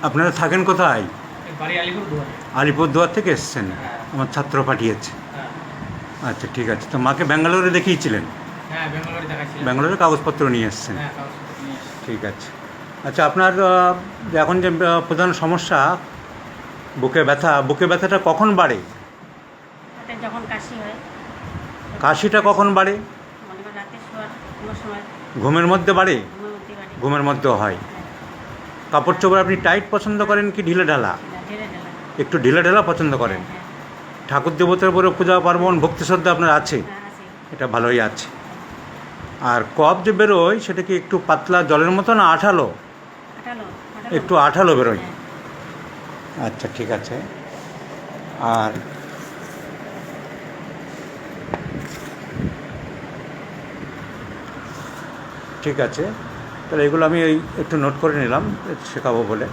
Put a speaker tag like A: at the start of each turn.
A: আপনারা থাকেন কোথায়?
B: বাড়ি আলিপুরদুয়ার।
A: আলিপুরদুয়ার থেকে এসছেন?
B: হ্যাঁ।
A: আমার ছাত্র পাঠিয়েছে।
B: হ্যাঁ।
A: আচ্ছা, ঠিক আছে। তো মাকে ব্যাঙ্গালোরে দেখিয়েছিলেন?
B: হ্যাঁ, ব্যাঙ্গালোরে দেখাচ্ছিলাম।
A: ব্যাঙ্গালোরে কাগজপত্র নিয়ে এসছেন?
B: হ্যাঁ, কাগজপত্র নিয়ে এসেছি।
A: ঠিক আছে। আচ্ছা, আপনার এখন যে প্রধান সমস্যা বুকে ব্যথাটা কখন বাড়ে?
C: রাতে যখন কাশি হয়,
A: কাশিটা কখন বাড়ে?
C: মনে করেন রাতে শোয়ার কোনো সময়
A: ঘুমের মধ্যে বাড়ে?
C: ঘুমের মধ্যে বাড়ি।
A: ঘুমের মধ্যেও হয়।
C: হ্যাঁ,
A: কাপড় চোপড় আপনি টাইট পছন্দ করেন কি ঢিলে ঢালা?
C: ঢেলে ঢেলা।
A: একটু ঢিলে ঢালা পছন্দ করেন?
C: হ্যাঁ,
A: ঠাকুর দেবতার উপরে পূজা পার্বণ ভক্তি শ্রদ্ধা আপনার আছে?
C: হ্যাঁ, আছে।
A: এটা ভালোই আছে। আর কফ যে বেরোয় সেটা কি একটু পাতলা জলের মতো না আঠালো?
C: আঠালো,
A: একটু আঠালো বেরোয়।
C: হ্যাঁ।
A: আচ্ছা, ঠিক আছে। আর ঠিক আছে, তাহলে এগুলো আমি একটু নোট করে নিলাম শেখাবো বলে।